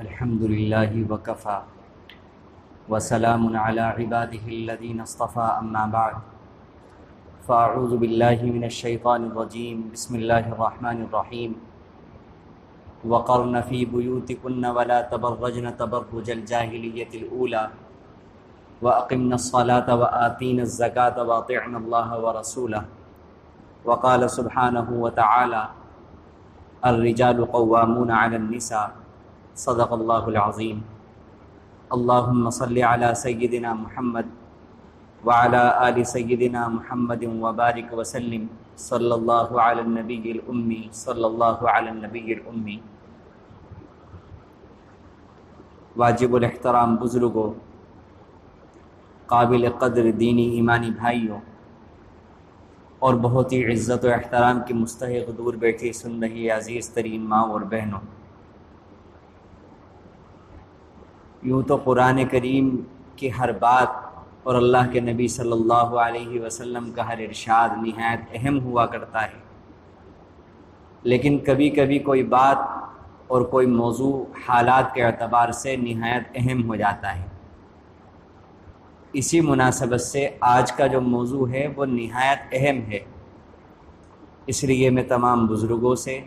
الحمد لله وكفى وسلام على عباده الذين اصطفى أما بعد فأعوذ بالله من الشيطان الرجيم بسم الله الرحمن الرحيم وقرن في بيوتكن ولا تبرجن تبرج الجاهلية الأولى وأقمنا الصلاة وآتينا الزكاة وأطعنا الله ورسوله وقال سبحانه وتعالى الرجال قوامون على النساء صدق اللہ العظیم اللہم صل علی سیدنا محمد وعلی آل سیدنا محمد وبارک وسلم صلی اللہ علی النبی الامی صلی اللہ علی النبی الامی۔ واجب الاحترام بزرگوں، قابل قدر دینی ایمانی بھائیوں، اور بہت ہی عزت و احترام کی مستحق دور بیٹھی سن رہی عزیز ترین ماں اور بہنوں، یوں تو قرآن کریم کی ہر بات اور اللہ کے نبی صلی اللہ علیہ وسلم کا ہر ارشاد نہایت اہم ہوا کرتا ہے، لیکن کبھی کبھی کوئی بات اور کوئی موضوع حالات کے اعتبار سے نہایت اہم ہو جاتا ہے۔ اسی مناسبت سے آج کا جو موضوع ہے وہ نہایت اہم ہے، اس لیے میں تمام بزرگوں سے،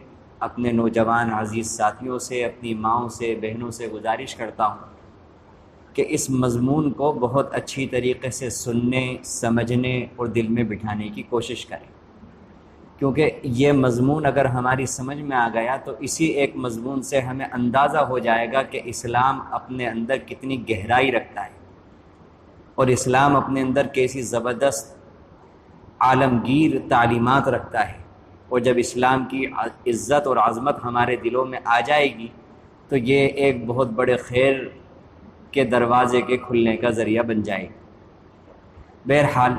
اپنے نوجوان عزیز ساتھیوں سے، اپنی ماؤں سے، بہنوں سے گزارش کرتا ہوں کہ اس مضمون کو بہت اچھی طریقے سے سننے، سمجھنے اور دل میں بٹھانے کی کوشش کریں، کیونکہ یہ مضمون اگر ہماری سمجھ میں آ گیا تو اسی ایک مضمون سے ہمیں اندازہ ہو جائے گا کہ اسلام اپنے اندر کتنی گہرائی رکھتا ہے اور اسلام اپنے اندر کیسی زبردست عالمگیر تعلیمات رکھتا ہے۔ اور جب اسلام کی عزت اور عظمت ہمارے دلوں میں آ جائے گی تو یہ ایک بہت بڑے خیر کے دروازے کے کھلنے کا ذریعہ بن جائے گا۔ بہرحال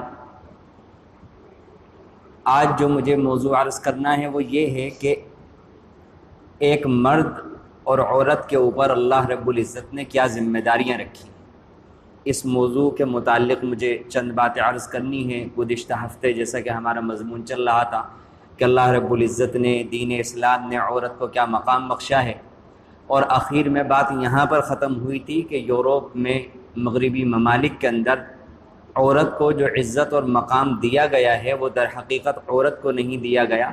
آج جو مجھے موضوع عرض کرنا ہے وہ یہ ہے کہ ایک مرد اور عورت کے اوپر اللہ رب العزت نے کیا ذمہ داریاں رکھی۔ اس موضوع کے متعلق مجھے چند باتیں عرض کرنی ہیں۔ گزشتہ ہفتے جیسا کہ ہمارا مضمون چل رہا تھا کہ اللہ رب العزت نے، دین اسلام نے عورت کو کیا مقام بخشا ہے، اور آخر میں بات یہاں پر ختم ہوئی تھی کہ یورپ میں، مغربی ممالک کے اندر عورت کو جو عزت اور مقام دیا گیا ہے وہ در حقیقت عورت کو نہیں دیا گیا،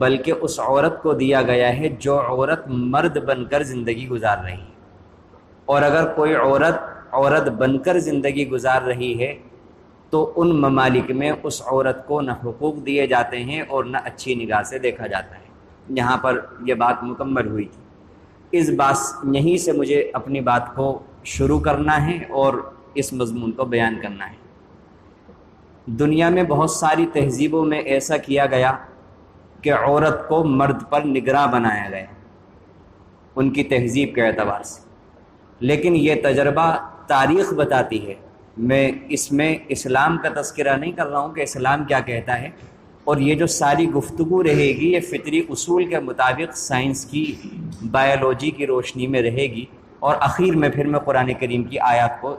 بلکہ اس عورت کو دیا گیا ہے جو عورت مرد بن کر زندگی گزار رہی ہے۔ اور اگر کوئی عورت بن کر زندگی گزار رہی ہے تو ان ممالک میں اس عورت کو نہ حقوق دیے جاتے ہیں اور نہ اچھی نگاہ سے دیکھا جاتا ہے۔ یہاں پر یہ بات مکمل ہوئی تھی۔ یہیں سے مجھے اپنی بات کو شروع کرنا ہے اور اس مضمون کو بیان کرنا ہے۔ دنیا میں بہت ساری تہذیبوں میں ایسا کیا گیا کہ عورت کو مرد پر نگراں بنایا گیا ان کی تہذیب کے اعتبار سے، لیکن یہ تجربہ تاریخ بتاتی ہے۔ میں اس میں اسلام کا تذکرہ نہیں کر رہا ہوں کہ اسلام کیا کہتا ہے، اور یہ جو ساری گفتگو رہے گی یہ فطری اصول کے مطابق سائنس کی، بائیولوجی کی روشنی میں رہے گی، اور آخر میں پھر میں قرآن کریم کی آیات کو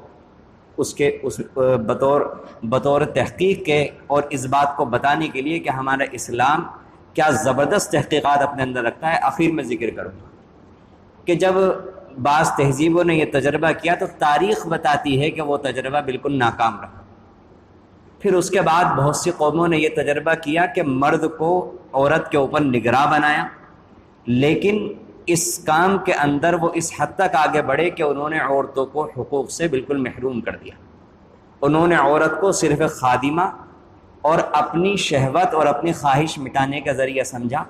بطور تحقیق کے اور اس بات کو بتانے کے لیے کہ ہمارا اسلام کیا زبردست تحقیقات اپنے اندر رکھتا ہے آخر میں ذکر کروں گا۔ کہ جب بعض تہذیبوں نے یہ تجربہ کیا تو تاریخ بتاتی ہے کہ وہ تجربہ بالکل ناکام رہا۔ پھر اس کے بعد بہت سی قوموں نے یہ تجربہ کیا کہ مرد کو عورت کے اوپر نگراں بنایا، لیکن اس کام کے اندر وہ اس حد تک آگے بڑھے کہ انہوں نے عورتوں کو حقوق سے بالکل محروم کر دیا۔ انہوں نے عورت کو صرف خادمہ اور اپنی شہوت اور اپنی خواہش مٹانے کا ذریعہ سمجھا۔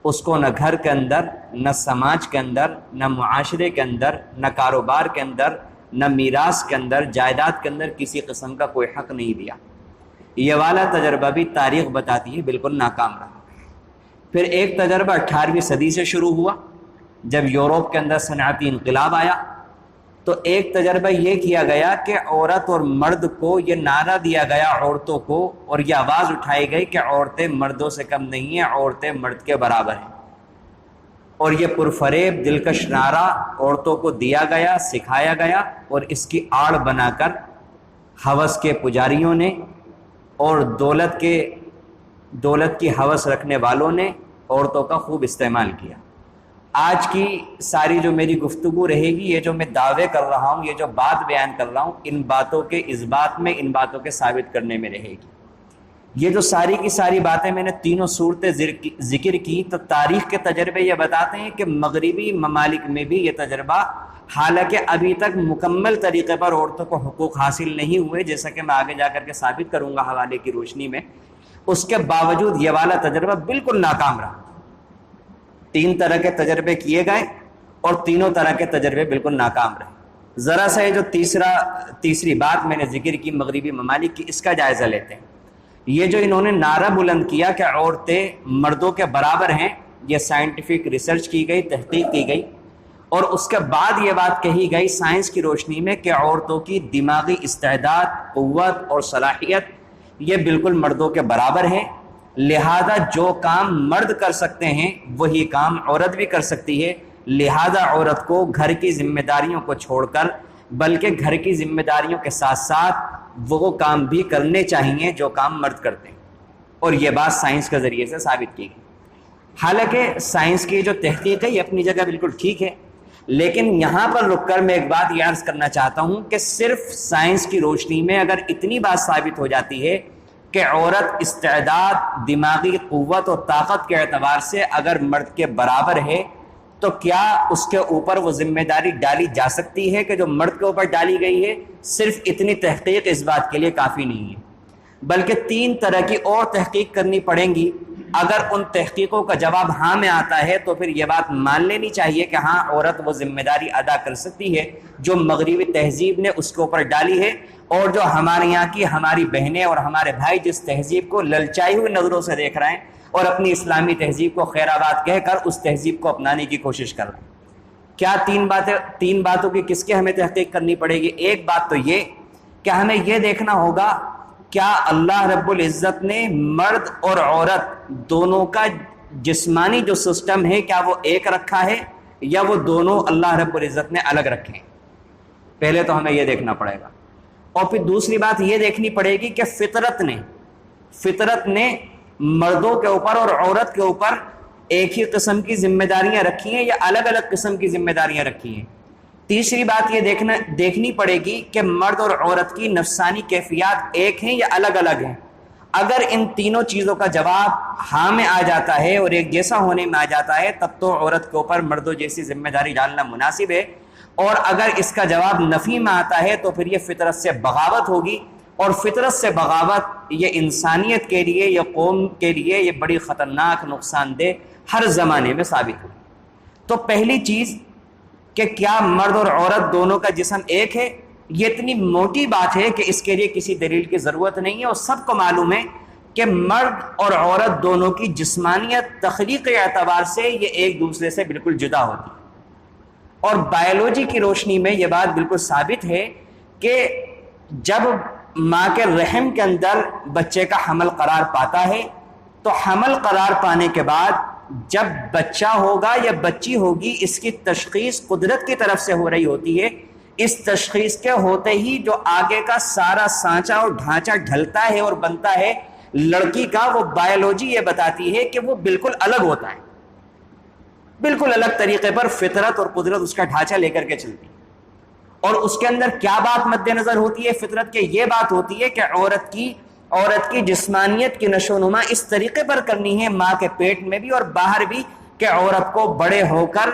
اس کو نہ گھر کے اندر، نہ سماج کے اندر، نہ معاشرے کے اندر، نہ کاروبار کے اندر، نہ میراث کے اندر، جائیداد کے اندر کسی قسم کا کوئی حق نہیں دیا۔ یہ والا تجربہ بھی تاریخ بتاتی ہے بالکل ناکام رہا۔ پھر ایک تجربہ 18ویں صدی سے شروع ہوا جب یورپ کے اندر صنعتی انقلاب آیا، تو ایک تجربہ یہ کیا گیا کہ عورت اور مرد کو یہ نعرہ دیا گیا عورتوں کو، اور یہ آواز اٹھائی گئی کہ عورتیں مردوں سے کم نہیں ہیں، عورتیں مرد کے برابر ہیں، اور یہ پرفریب دلکش نعرہ عورتوں کو دیا گیا، سکھایا گیا، اور اس کی آڑ بنا کر ہوس کے پجاریوں نے اور دولت کی ہوس رکھنے والوں نے عورتوں کا خوب استعمال کیا۔ آج کی ساری جو میری گفتگو رہے گی، یہ جو میں دعوے کر رہا ہوں، یہ جو بات بیان کر رہا ہوں، ان باتوں کے اثبات میں، ان باتوں کے ثابت کرنے میں رہے گی۔ یہ جو ساری کی ساری باتیں میں نے تینوں صورتیں ذکر کی، تو تاریخ کے تجربے یہ بتاتے ہیں کہ مغربی ممالک میں بھی یہ تجربہ، حالانکہ ابھی تک مکمل طریقے پر عورتوں کو حقوق حاصل نہیں ہوئے، جیسا کہ میں آگے جا کر کے ثابت کروں گا حوالے کی روشنی میں، اس کے باوجود یہ والا تجربہ بالکل ناکام رہا۔ 3 طرح کے تجربے کیے گئے اور تینوں طرح کے تجربے بالکل ناکام رہے۔ ذرا سا یہ جو تیسری بات میں نے ذکر کی مغربی ممالک کی، اس کا جائزہ لیتے ہیں۔ یہ جو انہوں نے نعرہ بلند کیا کہ عورتیں مردوں کے برابر ہیں، یہ سائنٹیفک ریسرچ کی گئی، تحقیق کی گئی، اور اس کے بعد یہ بات کہی گئی سائنس کی روشنی میں کہ عورتوں کی دماغی استعداد، قوت اور صلاحیت یہ بالکل مردوں کے برابر ہے، لہذا جو کام مرد کر سکتے ہیں وہی کام عورت بھی کر سکتی ہے، لہذا عورت کو گھر کی ذمہ داریوں کو چھوڑ کر، بلکہ گھر کی ذمہ داریوں کے ساتھ ساتھ وہ کام بھی کرنے چاہیے جو کام مرد کرتے ہیں، اور یہ بات سائنس کے ذریعے سے ثابت کی گئی۔ حالانکہ سائنس کی جو تحقیق ہے یہ اپنی جگہ بالکل ٹھیک ہے، لیکن یہاں پر رک کر میں ایک بات یہ عرض کرنا چاہتا ہوں کہ صرف سائنس کی روشنی میں اگر اتنی بات ثابت ہو جاتی ہے کہ عورت استعداد، دماغی قوت اور طاقت کے اعتبار سے اگر مرد کے برابر ہے، تو کیا اس کے اوپر وہ ذمہ داری ڈالی جا سکتی ہے کہ جو مرد کے اوپر ڈالی گئی ہے؟ صرف اتنی تحقیق اس بات کے لیے کافی نہیں ہے، بلکہ 3 طرح کی اور تحقیق کرنی پڑیں گی۔ اگر ان تحقیقوں کا جواب ہاں میں آتا ہے تو پھر یہ بات مان لینی چاہیے کہ ہاں عورت وہ ذمہ داری ادا کر سکتی ہے جو مغربی تہذیب نے اس کے اوپر ڈالی ہے، اور جو ہمارے یہاں کی ہماری بہنیں اور ہمارے بھائی جس تہذیب کو للچائی ہوئی نظروں سے دیکھ رہے ہیں اور اپنی اسلامی تہذیب کو خیر آباد کہہ کر اس تہذیب کو اپنانے کی کوشش کر رہے ہیں۔ کیا 3 باتوں کی کس کے ہمیں تحقیق کرنی پڑے گی؟ ایک بات تو یہ کہ ہمیں یہ دیکھنا ہوگا کیا اللہ رب العزت نے مرد اور عورت دونوں کا جسمانی جو سسٹم ہے کیا وہ ایک رکھا ہے یا وہ دونوں اللہ رب العزت نے الگ رکھے ہیں؟ پہلے تو ہمیں یہ دیکھنا پڑے گا، اور پھر دوسری بات یہ دیکھنی پڑے گی کہ فطرت نے مردوں کے اوپر اور عورت کے اوپر ایک ہی قسم کی ذمہ داریاں رکھی ہیں یا الگ الگ قسم کی ذمہ داریاں رکھی ہیں۔ تیسری بات یہ دیکھنی پڑے گی کہ مرد اور عورت کی نفسانی کیفیات ایک ہیں یا الگ الگ ہیں۔ اگر ان تینوں چیزوں کا جواب ہاں میں آ جاتا ہے اور ایک جیسا ہونے میں آ جاتا ہے، تب تو عورت کے اوپر مردوں جیسی ذمہ داری ڈالنا مناسب ہے، اور اگر اس کا جواب نفی میں آتا ہے تو پھر یہ فطرت سے بغاوت ہوگی، اور فطرت سے بغاوت یہ انسانیت کے لیے، یہ قوم کے لیے یہ بڑی خطرناک، نقصان دہ ہر زمانے میں ثابت ہوگی۔ تو پہلی چیز کہ کیا مرد اور عورت دونوں کا جسم ایک ہے، یہ اتنی موٹی بات ہے کہ اس کے لیے کسی دلیل کی ضرورت نہیں ہے، اور سب کو معلوم ہے کہ مرد اور عورت دونوں کی جسمانیت تخلیقی اعتبار سے یہ ایک دوسرے سے بالکل جدا ہوتی ہے، اور بائیولوجی کی روشنی میں یہ بات بالکل ثابت ہے کہ جب ماں کے رحم کے اندر بچے کا حمل قرار پاتا ہے تو حمل قرار پانے کے بعد جب بچہ ہوگا یا بچی ہوگی، اس کی تشخیص قدرت کی طرف سے ہو رہی ہوتی ہے۔ اس تشخیص کے ہوتے ہی جو آگے کا سارا سانچہ اور ڈھانچہ ڈھلتا ہے اور بنتا ہے لڑکی کا، وہ بائیولوجی یہ بتاتی ہے کہ وہ بالکل الگ ہوتا ہے، بالکل الگ طریقے پر فطرت اور قدرت اس کا ڈھانچہ لے کر کے چلتی ہے۔ اور اس کے اندر کیا بات مد نظر ہوتی ہے فطرت کے؟ یہ بات ہوتی ہے کہ عورت کی جسمانیت کی نشو و نما اس طریقے پر کرنی ہے ماں کے پیٹ میں بھی اور باہر بھی، کہ عورت کو بڑے ہو کر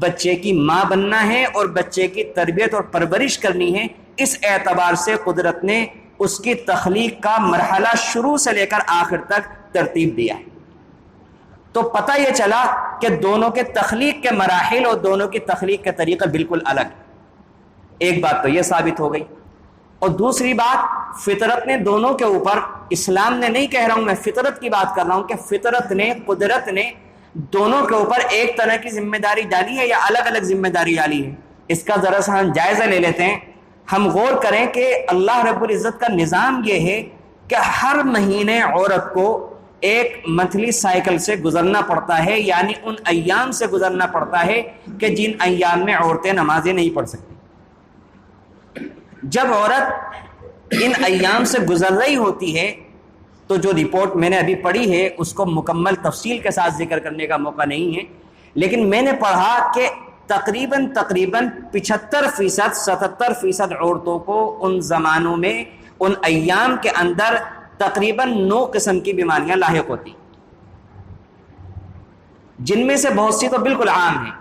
بچے کی ماں بننا ہے اور بچے کی تربیت اور پرورش کرنی ہے۔ اس اعتبار سے قدرت نے اس کی تخلیق کا مرحلہ شروع سے لے کر آخر تک ترتیب دیا ہے۔ تو پتہ یہ چلا کہ دونوں کے تخلیق کے مراحل اور دونوں کی تخلیق کے طریقہ بالکل الگ ہے۔ ایک بات تو یہ ثابت ہو گئی، اور دوسری بات فطرت نے دونوں کے اوپر، اسلام نے نہیں کہہ رہا ہوں میں، فطرت کی بات کر رہا ہوں کہ فطرت نے، قدرت نے دونوں کے اوپر ایک طرح کی ذمہ داری ڈالی ہے یا الگ الگ ذمہ داری ڈالی ہے۔ اس کا ذرا سا ہم جائزہ لے لیتے ہیں۔ ہم غور کریں کہ اللہ رب العزت کا نظام یہ ہے کہ ہر مہینے عورت کو ایک منتھلی سائیکل سے گزرنا پڑتا ہے، یعنی ان ایام سے گزرنا پڑتا ہے کہ جن ایام میں عورتیں نمازیں نہیں پڑھ سکتی۔ جب عورت ان ایام سے گزر رہی ہوتی ہے تو جو رپورٹ میں نے ابھی پڑھی ہے اس کو مکمل تفصیل کے ساتھ ذکر کرنے کا موقع نہیں ہے، لیکن میں نے پڑھا کہ تقریباً 75% 77% عورتوں کو ان زمانوں میں ان ایام کے اندر تقریباً 9 قسم کی بیماریاں لاحق ہوتی، جن میں سے بہت سی تو بالکل عام ہیں،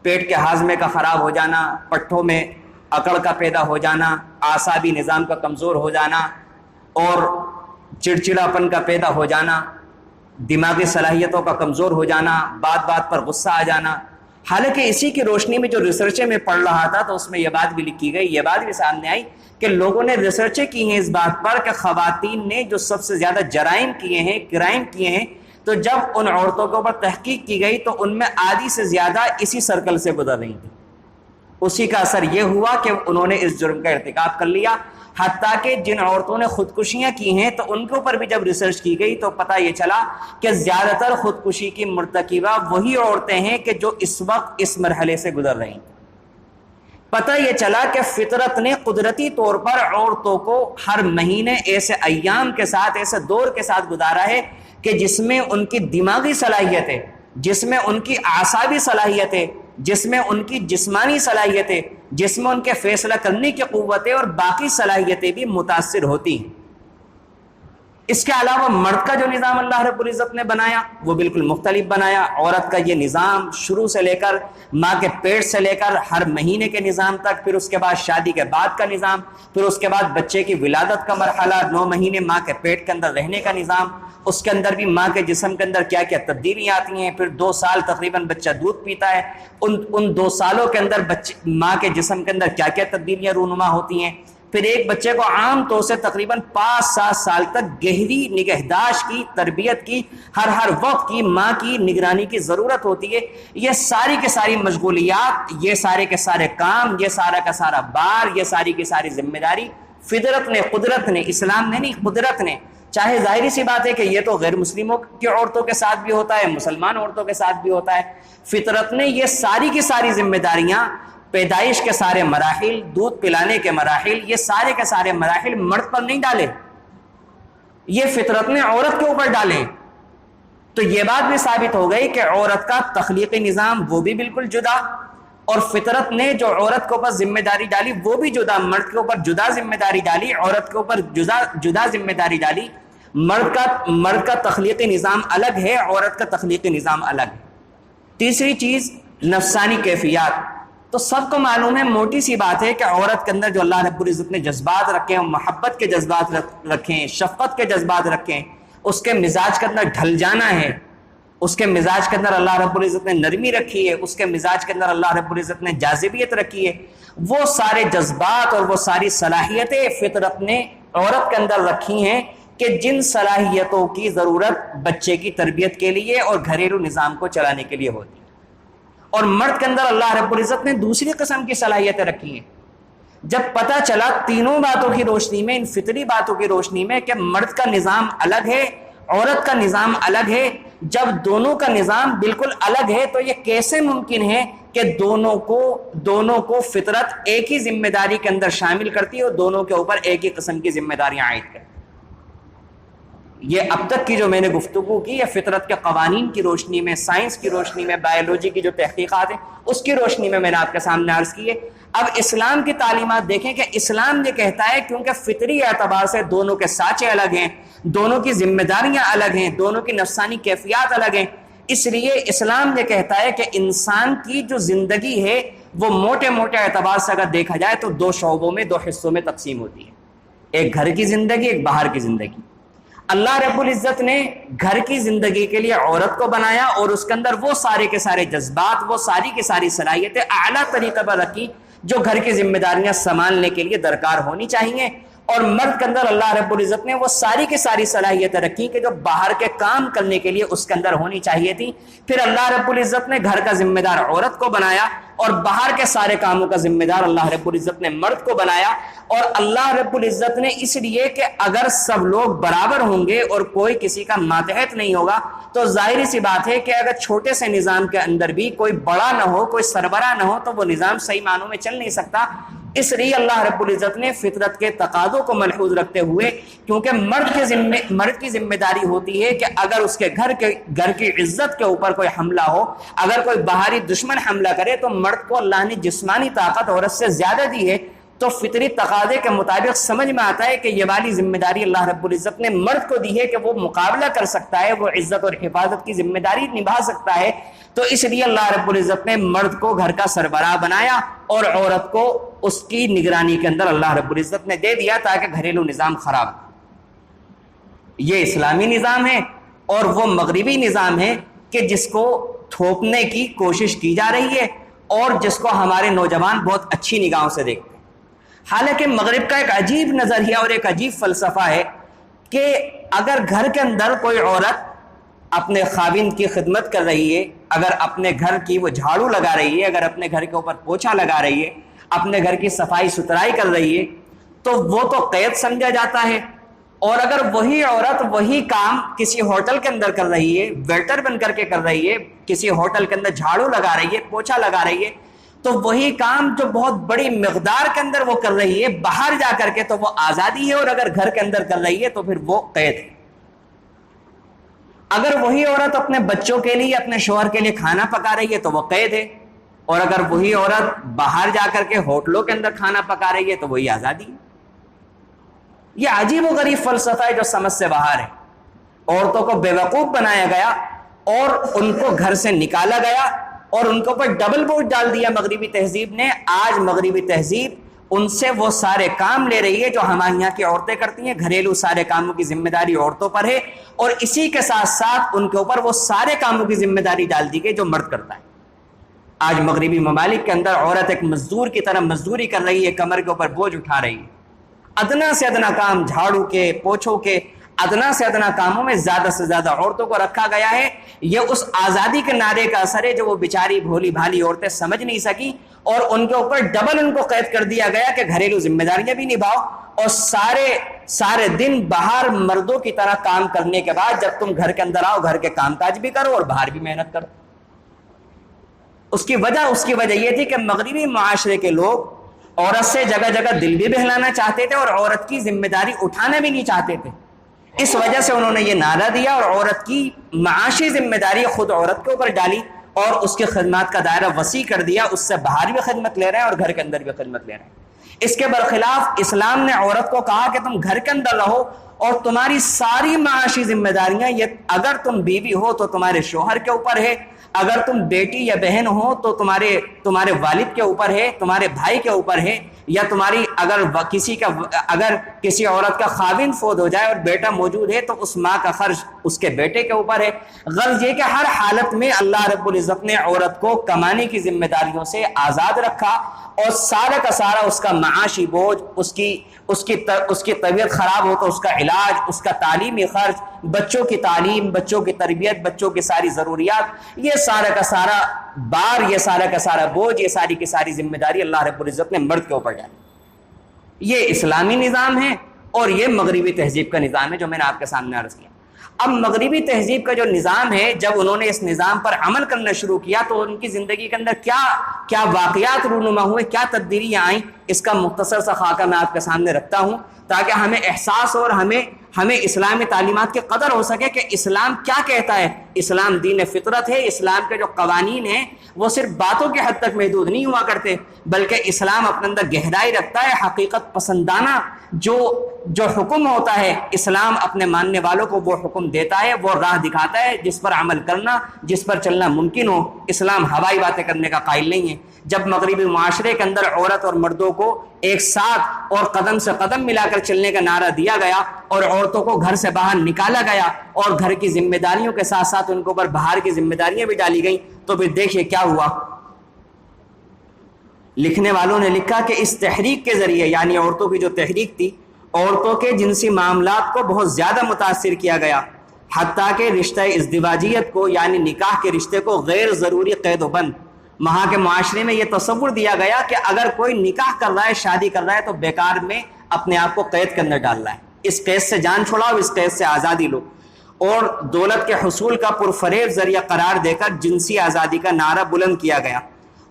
پیٹ کے ہاضمے کا خراب ہو جانا، پٹھوں میں اکڑ کا پیدا ہو جانا، اعصابی نظام کا کمزور ہو جانا اور چڑچڑاپن کا پیدا ہو جانا، دماغی صلاحیتوں کا کمزور ہو جانا، بات بات پر غصہ آ جانا۔ حالانکہ اسی کی روشنی میں جو ریسرچیں میں پڑھ رہا تھا تو اس میں یہ بات بھی لکھی گئی، یہ بات بھی سامنے آئی کہ لوگوں نے ریسرچیں کی ہیں اس بات پر کہ خواتین نے جو سب سے زیادہ جرائم کیے ہیں، کرائم کیے ہیں، تو جب ان عورتوں کے اوپر تحقیق کی گئی تو ان میں آدھی سے زیادہ اسی سرکل سے گزر رہی تھیں۔ اسی کا اثر یہ ہوا کہ انہوں نے اس جرم کا ارتکاب کر لیا، حتیٰ کہ جن عورتوں نے خودکشیاں کی ہیں تو ان کے اوپر بھی جب ریسرچ کی گئی تو پتہ یہ چلا کہ زیادہ تر خودکشی کی مرتکبہ وہی عورتیں ہیں کہ جو اس وقت اس مرحلے سے گزر رہی ہیں۔ پتہ یہ چلا کہ فطرت نے قدرتی طور پر عورتوں کو ہر مہینے ایسے ایام کے ساتھ، ایسے دور کے ساتھ گزارا ہے کہ جس میں ان کی دماغی صلاحیتیں، جس میں ان کی اعصابی صلاحیتیں، جس میں ان کی جسمانی صلاحیتیں، جس میں ان کے فیصلہ کرنے کی قوتیں اور باقی صلاحیتیں بھی متاثر ہوتی ہیں۔ اس کے علاوہ مرد کا جو نظام اللہ رب العزت نے بنایا وہ بالکل مختلف بنایا۔ عورت کا یہ نظام شروع سے لے کر ماں کے پیٹ سے لے کر ہر مہینے کے نظام تک، پھر اس کے بعد شادی کے بعد کا نظام، پھر اس کے بعد بچے کی ولادت کا مرحلہ، 9 مہینے ماں کے پیٹ کے اندر رہنے کا نظام، اس کے اندر بھی ماں کے جسم کے اندر کیا کیا تبدیلیاں آتی ہیں، پھر 2 سال تقریباً بچہ دودھ پیتا ہے، ان 2 سالوں کے اندر ماں کے جسم کے اندر کیا کیا تبدیلیاں رونما ہوتی ہیں، پھر ایک بچے کو عام طور سے تقریباً 5-7 سال تک گہری نگہداشت کی، تربیت کی، ہر وقت کی ماں کی نگرانی کی ضرورت ہوتی ہے۔ یہ ساری کے ساری مشغولیات، یہ سارے کے سارے کام، یہ سارا کا سارا بار، یہ ساری کی ساری ذمہ داری فطرت نے، قدرت نے، اسلام نے نہیں، قدرت نے، چاہے ظاہری سی بات ہے کہ یہ تو غیر مسلموں کی عورتوں کے ساتھ بھی ہوتا ہے، مسلمان عورتوں کے ساتھ بھی ہوتا ہے، فطرت نے یہ ساری کی ساری ذمہ داریاں، پیدائش کے سارے مراحل، دودھ پلانے کے مراحل، یہ سارے کے سارے مراحل مرد پر نہیں ڈالے، یہ فطرت نے عورت کے اوپر ڈالے۔ تو یہ بات بھی ثابت ہو گئی کہ عورت کا تخلیقی نظام وہ بھی بالکل جدا، اور فطرت نے جو عورت کے اوپر ذمہ داری ڈالی وہ بھی جدا، مرد کے اوپر جدا ذمہ داری ڈالی، عورت کے اوپر جدا ذمہ داری ڈالی۔ مرد کا تخلیقی نظام الگ ہے، عورت کا تخلیقی نظام الگ ہے۔ تیسری چیز نفسانی کیفیات۔ تو سب کو معلوم ہے، موٹی سی بات ہے کہ عورت کے اندر جو اللہ رب العزت نے جذبات رکھے ہیں، محبت کے جذبات رکھے ہیں، شفقت کے جذبات رکھے ہیں، اس کے مزاج کے اندر ڈھل جانا ہے، اس کے مزاج کے اندر اللہ رب العزت نے نرمی رکھی ہے، اس کے مزاج کے اندر اللہ رب العزت نے جاذبیت رکھی ہے، وہ سارے جذبات اور وہ ساری صلاحیتیں فطرت نے عورت کے اندر رکھی ہیں کہ جن صلاحیتوں کی ضرورت بچے کی تربیت کے لیے اور گھریلو نظام کو چلانے کے لیے ہوتی ہے۔ اور مرد کے اندر اللہ رب العزت نے دوسری قسم کی صلاحیتیں رکھی ہیں۔ جب پتہ چلا تینوں باتوں کی روشنی میں، ان فطری باتوں کی روشنی میں کہ مرد کا نظام الگ ہے، عورت کا نظام الگ ہے، جب دونوں کا نظام بالکل الگ ہے تو یہ کیسے ممکن ہے کہ دونوں کو فطرت ایک ہی ذمہ داری کے اندر شامل کرتی ہے اور دونوں کے اوپر ایک ہی قسم کی ذمہ داریاں عائد کرتی ہے۔ یہ اب تک کی جو میں نے گفتگو کی یہ فطرت کے قوانین کی روشنی میں، سائنس کی روشنی میں، بایولوجی کی جو تحقیقات ہیں اس کی روشنی میں نے آپ کے سامنے عرض کی ہے۔ اب اسلام کی تعلیمات دیکھیں کہ اسلام یہ کہتا ہے کیونکہ فطری اعتبار سے دونوں کے سانچے الگ ہیں، دونوں کی ذمہ داریاں الگ ہیں، دونوں کی نفسانی کیفیات الگ ہیں، اس لیے اسلام یہ کہتا ہے کہ انسان کی جو زندگی ہے وہ موٹے اعتبار سے اگر دیکھا جائے تو 2 شعبوں میں، 2 حصوں میں تقسیم ہوتی ہے، ایک گھر کی زندگی، ایک باہر کی زندگی۔ اللہ رب العزت نے گھر کی زندگی کے لیے عورت کو بنایا اور اس کے اندر وہ سارے کے سارے جذبات، وہ ساری کی ساری صلاحیتیں اعلیٰ طریقے پر رکھی جو گھر کی ذمہ داریاں سنبھالنے کے لیے درکار ہونی چاہیے، اور مرد کے اندر اللہ رب العزت نے وہ ساری کی ساری صلاحیتیں رکھی کہ جو باہر کے کام کرنے کے لیے اس کے اندر ہونی چاہیے تھی۔ پھر اللہ رب العزت نے گھر کا ذمہ دار عورت کو بنایا اور باہر کے سارے کاموں کا ذمہ دار اللہ رب العزت نے مرد کو بنایا، اور اللہ رب العزت نے اس لیے کہ اگر سب لوگ برابر ہوں گے اور کوئی کسی کا ماتحت نہیں ہوگا تو ظاہری سی بات ہے کہ اگر چھوٹے سے نظام کے اندر بھی کوئی بڑا نہ ہو، کوئی سربراہ نہ ہو تو وہ نظام صحیح معنوں میں چل نہیں سکتا۔ اس لیے اللہ رب العزت نے فطرت کے تقاضوں کو ملحوظ رکھتے ہوئے، کیونکہ مرد کی ذمہ داری ہوتی ہے کہ اگر اس کے گھر کی عزت کے اوپر کوئی حملہ ہو، اگر کوئی باہری دشمن حملہ کرے، تو مرد کو اللہ نے جسمانی طاقت عورت سے زیادہ دی ہے، تو فطری تقاضے کے مطابق سمجھ میں آتا ہے کہ یہ والی ذمہ داری اللہ رب العزت نے مرد کو دی ہے کہ وہ مقابلہ کر سکتا ہے، وہ عزت اور حفاظت کی ذمہ داری نبھا سکتا ہے۔ تو اس لیے اللہ رب العزت نے مرد کو گھر کا سربراہ بنایا اور عورت کو اس کی نگرانی کے اندر اللہ رب العزت نے دے دیا تاکہ گھریلو نظام خراب ہو۔ یہ اسلامی نظام ہے، اور وہ مغربی نظام ہے کہ جس کو تھوپنے کی کوشش کی جا رہی ہے اور جس کو ہمارے نوجوان بہت اچھی نگاہوں سے دیکھتے ہیں۔ حالانکہ مغرب کا ایک عجیب نظریہ اور ایک عجیب فلسفہ ہے کہ اگر گھر کے اندر کوئی عورت اپنے خاوند کی خدمت کر رہی ہے، اگر اپنے گھر کی وہ جھاڑو لگا رہی ہے، اگر اپنے گھر کے اوپر پوچھا لگا رہی ہے، اپنے گھر کی صفائی ستھرائی کر رہی ہے، تو وہ تو قید سمجھا جاتا ہے۔ اور اگر وہی عورت وہی کام کسی ہوٹل کے اندر کر رہی ہے، ویٹر بن کر کے کر رہی ہے، کسی ہوٹل کے اندر جھاڑو لگا رہی ہے، پوچھا لگا رہی ہے، تو وہی کام جو بہت بڑی مقدار کے اندر وہ کر رہی ہے باہر جا کر کے، تو وہ آزادی ہے، اور اگر گھر کے اندر کر رہی ہے تو پھر وہ قید ہے۔ اگر وہی عورت اپنے بچوں کے لیے، اپنے شوہر کے لیے کھانا پکا رہی ہے تو وہ قید ہے، اور اگر وہی عورت باہر جا کر کے ہوٹلوں کے اندر کھانا پکا رہی ہے تو وہی آزادی ہے۔ یہ عجیب و غریب فلسفہ ہے جو سمجھ سے باہر ہے۔ عورتوں کو بیوقوف بنایا گیا اور ان کو گھر سے نکالا گیا اور ان کے اوپر ڈبل بوجھ ڈال دیا مغربی تہذیب نے۔ آج مغربی تہذیب ان سے وہ سارے کام لے رہی ہے جو ہمارے یہاں کی عورتیں کرتی ہیں۔ گھریلو سارے کاموں کی ذمہ داری عورتوں پر ہے، اور اسی کے ساتھ ساتھ ان کے اوپر وہ سارے کاموں کی ذمہ داری ڈال دی گئی جو مرد کرتا ہے۔ آج مغربی ممالک کے اندر عورت ایک مزدور کی طرح مزدوری کر رہی ہے، کمر کے اوپر بوجھ اٹھا رہی ہے۔ ادنا سے ادنا کام، جھاڑو کے، پوچھوں کے، ادنا سے ادنا کاموں میں زیادہ سے زیادہ عورتوں کو رکھا گیا ہے۔ یہ اس آزادی کے نعرے کا اثر ہے جو وہ بیچاری بھولی بھالی عورتیں سمجھ نہیں سکی، اور ان کے اوپر ڈبل ان کو قید کر دیا گیا کہ گھریلو ذمہ داریاں بھی نبھاؤ، اور سارے دن باہر مردوں کی طرح کام کرنے کے بعد جب تم گھر کے اندر آؤ، گھر کے کام کاج بھی کرو اور باہر بھی محنت کرو۔ اس کی وجہ یہ تھی کہ مغربی معاشرے کے لوگ عورت سے جگہ جگہ دل بھی بہلانا چاہتے تھے اور عورت کی ذمہ داری اٹھانا بھی نہیں چاہتے تھے۔ اس وجہ سے انہوں نے یہ نعرہ دیا اور عورت کی معاشی ذمہ داری خود عورت کے اوپر ڈالی اور اس کی خدمات کا دائرہ وسیع کر دیا۔ اس سے باہر بھی خدمت لے رہے ہیں اور گھر کے اندر بھی خدمت لے رہے ہیں۔ اس کے برخلاف اسلام نے عورت کو کہا کہ تم گھر کے اندر رہو اور تمہاری ساری معاشی ذمہ داریاں، یہ اگر تم بیوی ہو تو تمہارے شوہر کے اوپر ہے، اگر تم بیٹی یا بہن ہو تو تمہارے والد کے اوپر ہے، تمہارے بھائی کے اوپر ہے، یا تمہاری اگر کسی عورت کا خاوند فوت ہو جائے اور بیٹا موجود ہے تو اس ماں کا خرچ اس کے بیٹے کے اوپر ہے۔ غرض یہ کہ ہر حالت میں اللہ رب العزت نے عورت کو کمانے کی ذمہ داریوں سے آزاد رکھا، اور سارا کا سارا اس کا معاشی بوجھ، اس کی طبیعت خراب ہو تو اس کا علاج، اس کا تعلیمی خرچ، بچوں کی تعلیم، بچوں کی تربیت، بچوں کی ساری ضروریات، یہ سارا کا سارا بار، یہ سارا کا سارا بوجھ، یہ ساری کی ساری ذمہ داری اللہ رب العزت نے مرد کے اوپر ڈالی۔ یہ اسلامی نظام ہے اور یہ مغربی تہذیب کا نظام ہے جو میں نے آپ کے سامنے عرض کیا۔ اب مغربی تہذیب کا جو نظام ہے، جب انہوں نے اس نظام پر عمل کرنا شروع کیا تو ان کی زندگی کے اندر کیا واقعات رونما ہوئے، کیا تبدیلیاں آئیں، اس کا مختصر سا خاکہ میں آپ کے سامنے رکھتا ہوں تاکہ ہمیں احساس اور ہمیں اسلامی تعلیمات کی قدر ہو سکے کہ اسلام کیا کہتا ہے۔ اسلام دین فطرت ہے۔ اسلام کے جو قوانین ہیں وہ صرف باتوں کے حد تک محدود نہیں ہوا کرتے، بلکہ اسلام اپنے اندر گہرائی رکھتا ہے۔ حقیقت پسندانہ جو حکم ہوتا ہے، اسلام اپنے ماننے والوں کو وہ حکم دیتا ہے، وہ راہ دکھاتا ہے جس پر عمل کرنا، جس پر چلنا ممکن ہو۔ اسلام ہوائی باتیں کرنے کا قائل نہیں ہے۔ جب مغربی معاشرے کے اندر عورت اور مردوں کو ایک ساتھ اور قدم سے قدم ملا کر چلنے کا نعرہ دیا گیا اور عورتوں کو گھر سے باہر نکالا گیا اور گھر کی ذمہ داریوں کے ساتھ ساتھ ان کے اوپر باہر کی ذمہ داریاں بھی ڈالی گئیں، تو پھر دیکھیے کیا ہوا۔ لکھنے والوں نے لکھا کہ اس تحریک کے ذریعے، یعنی عورتوں کی جو تحریک تھی، عورتوں کے جنسی معاملات کو بہت زیادہ متاثر کیا گیا، حتیٰ کہ رشتہ ازدواجیت کو، یعنی نکاح کے رشتے کو غیر ضروری قید و بند، وہاں کے معاشرے میں یہ تصور دیا گیا کہ اگر کوئی نکاح کر رہا ہے، شادی کر رہا ہے، تو بیکار میں اپنے آپ کو قید کے اندر ڈال رہا ہے۔ اس قید سے جان چھڑاؤ، اس قید سے آزادی لو، اور دولت کے حصول کا پرفریب ذریعہ قرار دے کر جنسی آزادی کا نعرہ بلند کیا گیا۔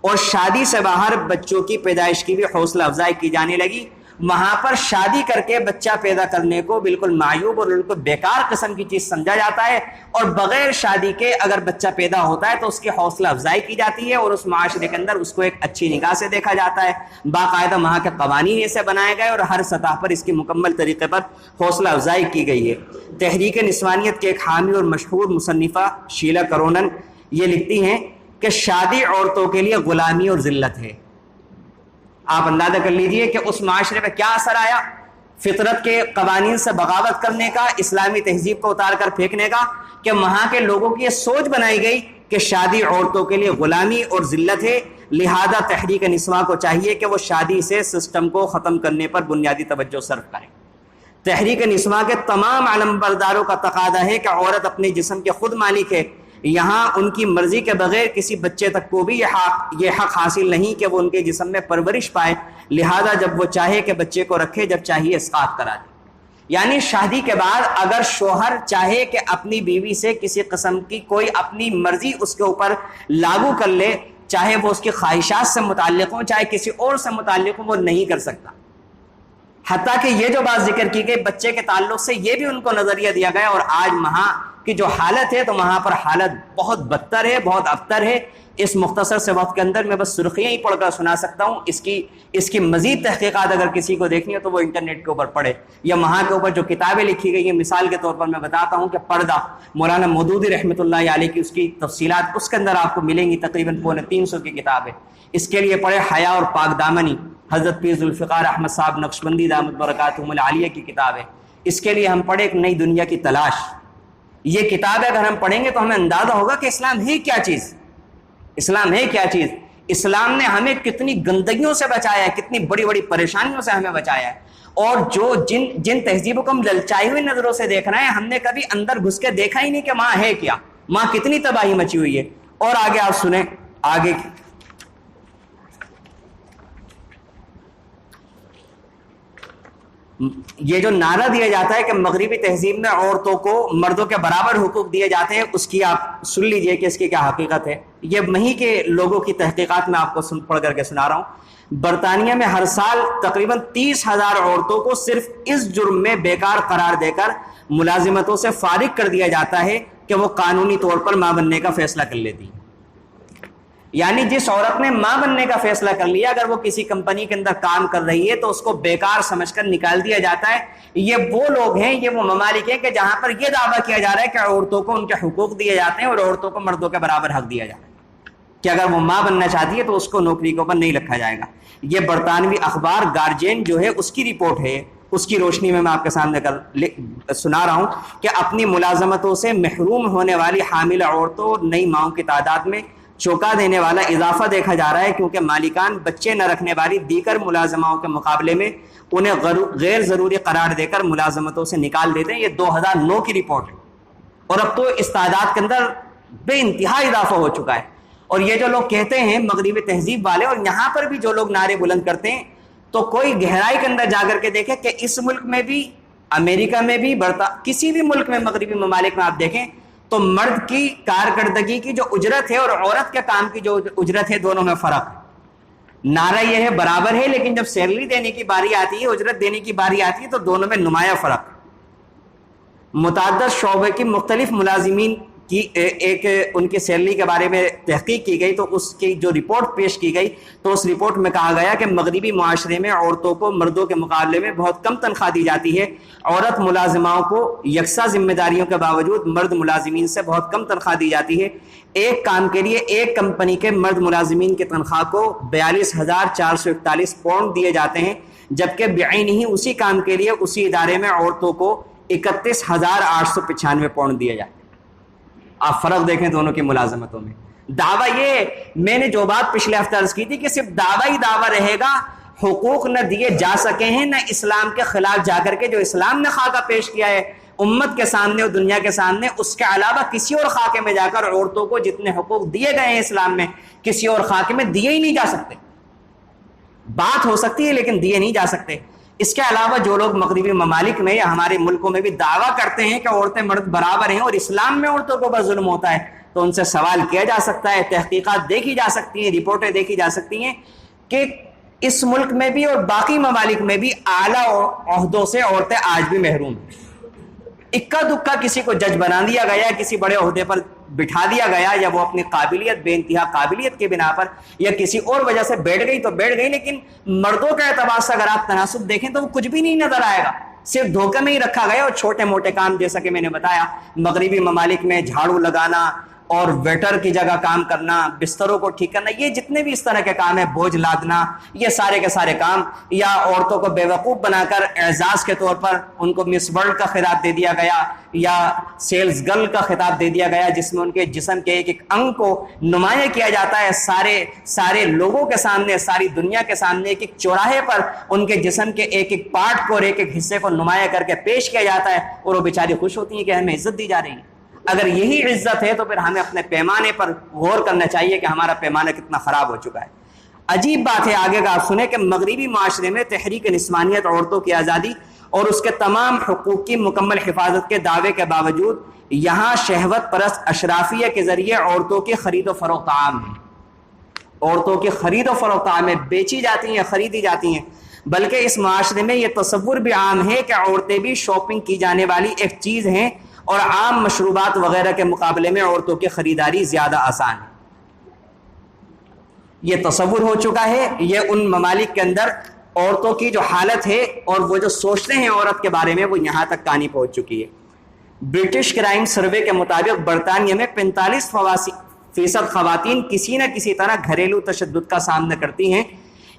اور شادی سے باہر بچوں کی پیدائش کی بھی حوصلہ افزائی کی جانے لگی۔ وہاں پر شادی کر کے بچہ پیدا کرنے کو بالکل معیوب اور بالکل بیکار قسم کی چیز سمجھا جاتا ہے، اور بغیر شادی کے اگر بچہ پیدا ہوتا ہے تو اس کی حوصلہ افزائی کی جاتی ہے، اور اس معاشرے کے اندر اس کو ایک اچھی نگاہ سے دیکھا جاتا ہے۔ باقاعدہ وہاں کے قوانین ایسے بنائے گئے اور ہر سطح پر اس کی مکمل طریقے پر حوصلہ افزائی کی گئی ہے۔ تحریک نسوانیت کے ایک حامی اور مشہور مصنفہ شیلا کرونن یہ لکھتی ہیں کہ شادی عورتوں کے لیے غلامی اور ذلت ہے۔ آپ اندازہ کر لیجئے کہ اس معاشرے پہ کیا اثر آیا، فطرت کے قوانین سے بغاوت کرنے کا، اسلامی تہذیب کو اتار کر پھینکنے کا، کہ وہاں کے لوگوں کی یہ سوچ بنائی گئی کہ شادی عورتوں کے لیے غلامی اور ذلت ہے، لہذا تحریک نسواں کو چاہیے کہ وہ شادی سے سسٹم کو ختم کرنے پر بنیادی توجہ صرف کرے۔ تحریک نسواں کے تمام علم برداروں کا تقاضا ہے کہ عورت اپنے جسم کے خود مالک ہے، یہاں ان کی مرضی کے بغیر کسی بچے تک کو بھی یہ حق حاصل نہیں کہ وہ ان کے جسم میں پرورش پائے، لہذا جب وہ چاہے کہ بچے کو رکھے، جب چاہیے اسقاط کرا دے۔ یعنی شادی کے بعد اگر شوہر چاہے کہ اپنی بیوی سے کسی قسم کی کوئی اپنی مرضی اس کے اوپر لاگو کر لے، چاہے وہ اس کی خواہشات سے متعلق ہوں چاہے کسی اور سے متعلق ہوں، وہ نہیں کر سکتا۔ حتیٰ کہ یہ جو بات ذکر کی گئی بچے کے تعلق سے، یہ بھی ان کو نظریہ دیا گیا، اور آج وہاں کی جو حالت ہے تو وہاں پر حالت بہت بدتر ہے، بہت ابتر ہے۔ اس مختصر سے وقت کے اندر میں بس سرخیاں ہی پڑھ کر سنا سکتا ہوں، اس کی مزید تحقیقات اگر کسی کو دیکھنی ہے تو وہ انٹرنیٹ کے اوپر پڑھے، یا وہاں کے اوپر جو کتابیں لکھی گئی ہیں۔ مثال کے طور پر میں بتاتا ہوں کہ پردہ مولانا مودودی رحمۃ اللہ علیہ کی اس کی تفصیلات اس کے اندر آپ کو ملیں گی، تقریباً 350 کی کتاب ہے۔ اس کے لیے پڑھے حیا اور پاک دامنی، حضرت پیر ذوالفقار احمد صاحب نقشبندی دامت برکاتہم العالیہ کی کتاب ہے۔ اس کے لیے ہم پڑھے ایک نئی دنیا کی تلاش۔ یہ کتاب اگر ہم پڑھیں گے تو ہمیں اندازہ ہوگا کہ اسلام ہے کیا چیز، اسلام ہے کیا چیز، اسلام نے ہمیں کتنی گندگیوں سے بچایا ہے، کتنی بڑی بڑی پریشانیوں سے ہمیں بچایا ہے، اور جو جن تہذیبوں کو ہم للچائی ہوئی نظروں سے دیکھ رہے ہیں، ہم نے کبھی اندر گھس کے دیکھا ہی نہیں کہ ماں ہے کیا، ماں کتنی تباہی مچی ہوئی ہے۔ اور آگے آپ سنیں، آگے یہ جو نعرہ دیا جاتا ہے کہ مغربی تہذیب میں عورتوں کو مردوں کے برابر حقوق دیے جاتے ہیں، اس کی آپ سن لیجئے کہ اس کی کیا حقیقت ہے۔ یہ وہیں کے لوگوں کی تحقیقات میں آپ کو پڑھ کر کے سنا رہا ہوں۔ برطانیہ میں ہر سال تقریباً 30,000 عورتوں کو صرف اس جرم میں بیکار قرار دے کر ملازمتوں سے فارغ کر دیا جاتا ہے کہ وہ قانونی طور پر ماں بننے کا فیصلہ کر لیتی ہیں۔ یعنی جس عورت نے ماں بننے کا فیصلہ کر لیا، اگر وہ کسی کمپنی کے اندر کام کر رہی ہے تو اس کو بیکار سمجھ کر نکال دیا جاتا ہے۔ یہ وہ لوگ ہیں، یہ وہ ممالک ہیں کہ جہاں پر یہ دعویٰ کیا جا رہا ہے کہ عورتوں کو ان کے حقوق دیے جاتے ہیں اور عورتوں کو مردوں کے برابر حق دیا جاتا ہے، کہ اگر وہ ماں بننا چاہتی ہے تو اس کو نوکری کے اوپر نہیں رکھا جائے گا۔ یہ برطانوی اخبار گارجین جو ہے اس کی رپورٹ ہے، اس کی روشنی میں آپ کے سامنے سنا رہا ہوں کہ اپنی ملازمتوں سے محروم ہونے والی حاملہ عورتوں اور نئی ماؤں کی تعداد میں چونکا دینے والا اضافہ دیکھا جا رہا ہے، کیونکہ مالکان بچے نہ رکھنے والی دیگر ملازماؤں کے مقابلے میں انہیں غیر ضروری قرار دے کر ملازمتوں سے نکال دیتے ہیں۔ یہ 2009 کی رپورٹ ہے، اور اب تو اس تعداد کے اندر بے انتہا اضافہ ہو چکا ہے۔ اور یہ جو لوگ کہتے ہیں مغربی تہذیب والے، اور یہاں پر بھی جو لوگ نعرے بلند کرتے ہیں، تو کوئی گہرائی کے اندر جا کر کے دیکھیں کہ اس ملک میں بھی، امریکہ میں بھی، کسی بھی ملک میں مغربی ممالک میں آپ دیکھیں تو مرد کی کارکردگی کی جو اجرت ہے اور عورت کے کام کی جو اجرت ہے، دونوں میں فرق ہے۔ نعرہ یہ ہے برابر ہے، لیکن جب سیلری دینے کی باری آتی ہے، اجرت دینے کی باری آتی ہے، تو دونوں میں نمایاں فرق۔ متعدد شعبے کی مختلف ملازمین کی ایک ان کی سیلری کے بارے میں تحقیق کی گئی، تو اس کی جو رپورٹ پیش کی گئی تو اس رپورٹ میں کہا گیا کہ مغربی معاشرے میں عورتوں کو مردوں کے مقابلے میں بہت کم تنخواہ دی جاتی ہے۔ عورت ملازماؤں کو یکساں ذمہ داریوں کے باوجود مرد ملازمین سے بہت کم تنخواہ دی جاتی ہے۔ ایک کام کے لیے ایک کمپنی کے مرد ملازمین کی تنخواہ کو 42,441 پاؤنڈ دیے جاتے ہیں، جبکہ بعینہ اسی کام کے لیے اسی ادارے میں عورتوں کو 31,895 پاؤنڈ دیے جاتے ہیں۔ آپ فرق دیکھیں دونوں کی ملازمتوں میں۔ دعویٰ یہ، میں نے جو بات پچھلے ہفتے عرض کی تھی کہ صرف دعویٰ ہی دعویٰ رہے گا، حقوق نہ دیے جا سکے ہیں، نہ اسلام کے خلاف جا کر کے جو اسلام نے خاکہ پیش کیا ہے امت کے سامنے اور دنیا کے سامنے، اس کے علاوہ کسی اور خاکے میں جا کر عورتوں کو جتنے حقوق دیے گئے ہیں اسلام میں، کسی اور خاکے میں دیے ہی نہیں جا سکتے۔ بات ہو سکتی ہے لیکن دیے نہیں جا سکتے۔ اس کے علاوہ جو لوگ مغربی ممالک میں یا ہمارے ملکوں میں بھی دعویٰ کرتے ہیں کہ عورتیں مرد برابر ہیں اور اسلام میں عورتوں کو بس ظلم ہوتا ہے، تو ان سے سوال کیا جا سکتا ہے، تحقیقات دیکھی جا سکتی ہیں، رپورٹیں دیکھی جا سکتی ہیں کہ اس ملک میں بھی اور باقی ممالک میں بھی اعلیٰ عہدوں سے عورتیں آج بھی محروم ہیں۔ اکا دکا کسی کو جج بنا دیا گیا، کسی بڑے عہدے پر بٹھا دیا گیا، یا وہ اپنی قابلیت، بے انتہا قابلیت کی بنا پر یا کسی اور وجہ سے بیٹھ گئی تو بیٹھ گئی، لیکن مردوں کے اعتبار سے اگر آپ تناسب دیکھیں تو وہ کچھ بھی نہیں نظر آئے گا، صرف دھوکے میں ہی رکھا گیا۔ اور چھوٹے موٹے کام جیسا کہ میں نے بتایا مغربی ممالک میں جھاڑو لگانا اور ویٹر کی جگہ کام کرنا، بستروں کو ٹھیک کرنا، یہ جتنے بھی اس طرح کے کام ہیں، بوجھ لادنا، یہ سارے کے سارے کام، یا عورتوں کو بیوقوف بنا کر اعزاز کے طور پر ان کو مس ورلڈ کا خطاب دے دیا گیا یا سیلز گرل کا خطاب دے دیا گیا، جس میں ان کے جسم کے ایک ایک انگ کو نمایاں کیا جاتا ہے سارے لوگوں کے سامنے، ساری دنیا کے سامنے، ایک ایک چوراہے پر ان کے جسم کے ایک ایک پارٹ کو اور ایک ایک حصے کو نمایاں کر کے پیش کیا جاتا ہے، اور وہ بیچاری خوش ہوتی ہیں کہ ہمیں عزت دی جا رہی ہے۔ اگر یہی عزت ہے تو پھر ہمیں اپنے پیمانے پر غور کرنا چاہیے کہ ہمارا پیمانہ کتنا خراب ہو چکا ہے۔ عجیب بات ہے، آگے کا آپ سنیں کہ مغربی معاشرے میں تحریک نسوانیت، عورتوں کی آزادی اور اس کے تمام حقوق کی مکمل حفاظت کے دعوے کے باوجود یہاں شہوت پرست اشرافیہ کے ذریعے عورتوں کی خرید و فروخت عام ہے۔ عورتوں کی خرید و فروخت عام ہے، بیچی جاتی ہیں، خریدی جاتی ہیں، بلکہ اس معاشرے میں یہ تصور بھی عام ہے کہ عورتیں بھی شاپنگ کی جانے والی ایک چیز ہیں، اور عام مشروبات وغیرہ کے مقابلے میں عورتوں کی خریداری زیادہ آسان ہے۔ یہ تصور ہو چکا ہے، یہ ان ممالک کے اندر عورتوں کی جو حالت ہے اور وہ جو سوچتے ہیں عورت کے بارے میں، وہ یہاں تک کہانی پہنچ چکی ہے۔ برٹش کرائم سروے کے مطابق برطانیہ میں 45% خواتین کسی نہ کسی طرح گھریلو تشدد کا سامنا کرتی ہیں۔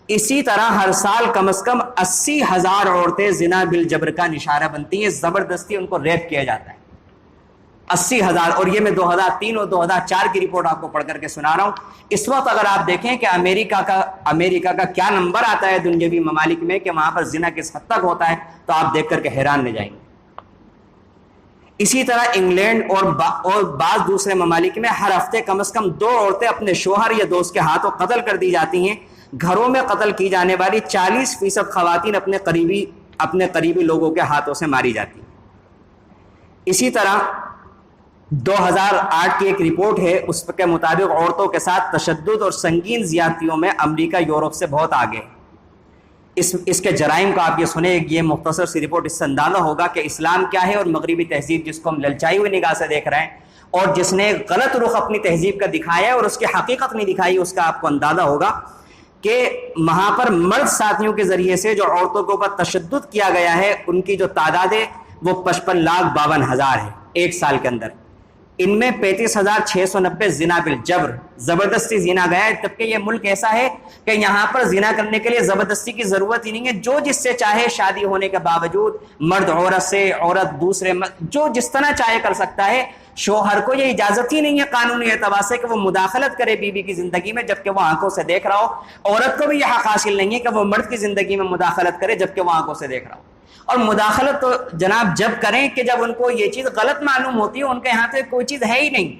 اسی طرح ہر سال کم از کم 80,000 عورتیں زنا بالجبر کا نشانہ بنتی ہیں، زبردستی ان کو ریپ کیا جاتا ہے۔ 80,000، اور یہ میں 2003 اور 2004 کی رپورٹ آپ کو پڑھ کر کے سنا رہا ہوں۔ اس وقت اگر آپ دیکھیں کہ امریکہ کا کیا نمبر آتا ہے دنیاوی ممالک میں، کہ وہاں پر زنا کس حد تک ہوتا ہے، تو آپ دیکھ کر کے حیران رہ جائیں گے۔ اسی طرح انگلینڈ اور بعض دوسرے ممالک میں ہر ہفتے کم از کم 2 عورتیں اپنے شوہر یا دوست کے ہاتھوں قتل کر دی جاتی ہیں۔ گھروں میں قتل کی جانے والی 40% خواتین اپنے قریبی لوگوں کے ہاتھوں سے ماری جاتی ہیں۔ اسی طرح 2008 کی ایک رپورٹ ہے، اس کے مطابق عورتوں کے ساتھ تشدد اور سنگین زیادتیوں میں امریکہ یورپ سے بہت آگے ہے۔ اس کے جرائم کا آپ یہ سنیں، یہ مختصر سی رپورٹ، اس سے اندازہ ہوگا کہ اسلام کیا ہے اور مغربی تہذیب جس کو ہم للچائی ہوئی نگاہ سے دیکھ رہے ہیں، اور جس نے غلط رخ اپنی تہذیب کا دکھایا ہے اور اس کی حقیقت نہیں دکھائی، اس کا آپ کو اندازہ ہوگا کہ وہاں پر مرد ساتھیوں کے ذریعے سے جو عورتوں کے اوپر تشدد کیا گیا ہے، ان کی جو تعداد ہے وہ 55,52,000 ہے ایک سال کے اندر۔ ان میں 35,690 زنا بالجبر، زبردستی زنا گیا ہے، جبکہ یہ ملک ایسا ہے کہ یہاں پر زنا کرنے کے لیے زبردستی کی ضرورت ہی نہیں ہے، جو جس سے چاہے شادی ہونے کے باوجود، مرد عورت سے، عورت دوسرے جو جس طرح چاہے کر سکتا ہے۔ شوہر کو یہ اجازت ہی نہیں ہے قانونی اعتبار سے کہ وہ مداخلت کرے بیوی کی زندگی میں جبکہ وہ آنکھوں سے دیکھ رہا ہو، عورت کو بھی یہ حق حاصل نہیں ہے کہ وہ مرد کی زندگی میں مداخلت کرے جبکہ وہ آنکھوں سے دیکھ رہا ہو۔ اور مداخلت تو جناب جب کریں کہ جب ان کو یہ چیز غلط معلوم ہوتی ہے، ان کے یہاں تو کوئی چیز ہے ہی نہیں۔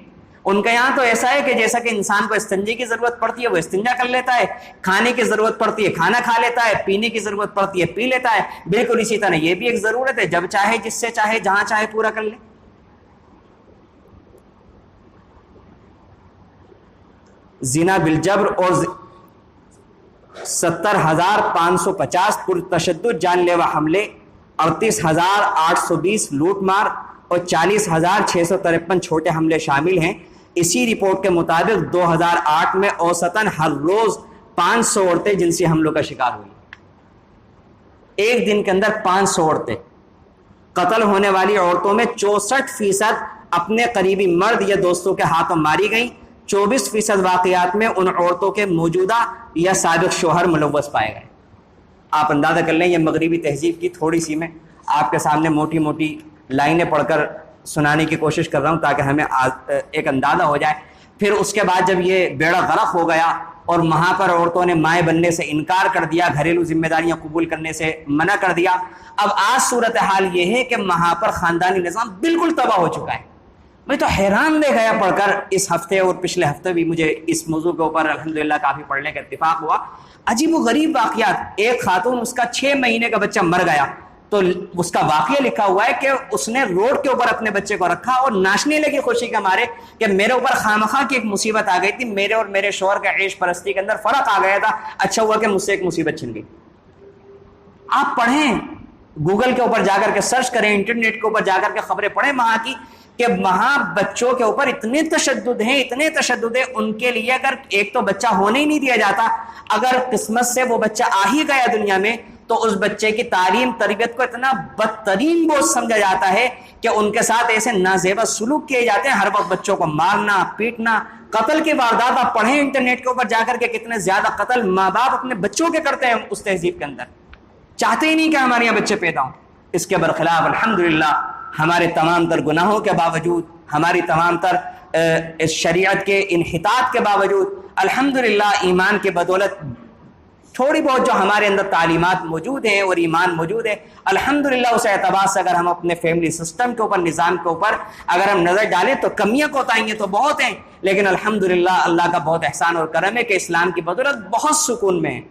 ان کے یہاں تو ایسا ہے کہ جیسا کہ انسان کو استنجے کی ضرورت پڑتی ہے وہ استنجا کر لیتا ہے، کھانے کی ضرورت پڑتی ہے کھانا کھا لیتا ہے، پینے کی ضرورت پڑتی ہے پی لیتا ہے، بالکل اسی طرح یہ بھی ایک ضرورت ہے، جب چاہے جس سے چاہے جہاں چاہے پورا کر لے۔ زنا بالجبر اور 70,550 پرتشدد جان لیوا حملے، 38,820 لوٹ مار اور 40,653 چھوٹے حملے شامل ہیں۔ اسی رپورٹ کے مطابق 2008 میں اوسطاً ہر روز 500 عورتیں جنسی حملوں کا شکار ہوئی۔ ایک دن کے اندر 500 عورتیں۔ قتل ہونے والی عورتوں میں 64% اپنے قریبی مرد یا دوستوں کے ہاتھوں ماری گئیں۔ 24% واقعات میں ان عورتوں کے موجودہ یا سابق شوہر ملوث پائے گئے۔ آپ اندازہ کر لیں، یہ مغربی تہذیب کی تھوڑی سی میں آپ کے سامنے موٹی موٹی لائنیں پڑھ کر سنانے کی کوشش کر رہا ہوں تاکہ ہمیں ایک اندازہ ہو جائے۔ پھر اس کے بعد جب یہ بیڑا غرق ہو گیا اور وہاں پر عورتوں نے مائیں بننے سے انکار کر دیا، گھریلو ذمہ داریاں قبول کرنے سے منع کر دیا، اب آج صورتحال یہ ہے کہ وہاں پر خاندانی نظام بالکل تباہ ہو چکا ہے۔ میں تو حیران رہ گیا پڑھ کر، اس ہفتے اور پچھلے ہفتے بھی مجھے اس موضوع کے اوپر الحمدللہ کافی پڑھنے کا اتفاق ہوا۔ عجیب و غریب واقعات، ایک خاتون، اس کا 6 مہینے کا بچہ مر گیا تو اس کا واقعہ لکھا ہوا ہے کہ اس نے روڈ کے اوپر اپنے بچے کو رکھا اور ناچنے لگی خوشی کے مارے کہ میرے اوپر خامخواہ کی ایک مصیبت آ گئی تھی، میرے اور میرے شوہر کے عیش پرستی کے اندر فرق آ گیا تھا، اچھا ہوا کہ مجھ سے ایک مصیبت چھن گئی۔ آپ پڑھیں، گوگل کے اوپر جا کر کے سرچ کریں، انٹرنیٹ کے اوپر جا کر کے خبریں پڑھیں وہاں کی، کہ وہاں بچوں کے اوپر اتنے تشدد ہیں، اتنے تشدد ہیں، ان کے لیے اگر ایک تو بچہ ہونے ہی نہیں دیا جاتا، اگر قسمت سے وہ بچہ آ ہی گیا دنیا میں تو اس بچے کی تعلیم تربیت کو اتنا بدترین بوجھ سمجھا جاتا ہے کہ ان کے ساتھ ایسے نازیبا سلوک کیے جاتے ہیں، ہر وقت بچوں کو مارنا پیٹنا، قتل کی واردات آپ پڑھیں انٹرنیٹ کے اوپر جا کر کے، کتنے زیادہ قتل ماں باپ اپنے بچوں کے کرتے ہیں اس تہذیب کے اندر، چاہتے ہی نہیں کہ ہمارے یہاں بچے پیدا ہوں۔ اس کے برخلاف الحمدللہ ہمارے تمام تر گناہوں کے باوجود، ہماری تمام تر اس شریعت کے انحطاط کے باوجود، الحمدللہ ایمان کے بدولت تھوڑی بہت جو ہمارے اندر تعلیمات موجود ہیں اور ایمان موجود ہے، الحمدللہ اس اعتبار سے اگر ہم اپنے فیملی سسٹم کے اوپر، نظام کے اوپر اگر ہم نظر ڈالیں تو کمیاں کوتاہیاں تو بہت ہیں، لیکن الحمدللہ اللہ کا بہت احسان اور کرم ہے کہ اسلام کی بدولت بہت سکون میں ہے،